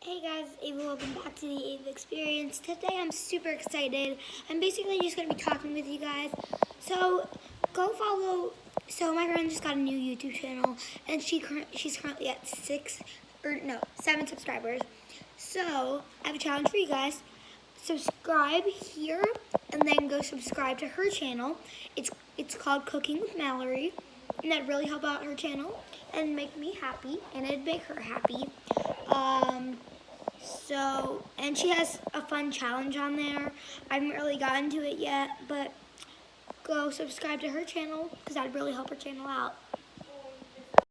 Hey guys, Ava, welcome back to the Ava Experience. Today I'm super excited. I'm basically just going to be talking with you guys. So, go follow. So, my friend just got a new YouTube channel, and she's currently at 7 subscribers. So, I have a challenge for you guys. Subscribe here, and then go subscribe to her channel. It's called Cooking with Mallory, and that'd really help out her channel and make me happy, and it'd make her happy. And she has a fun challenge on there. I haven't really gotten to it yet, but go subscribe to her channel because that'd really help her channel out.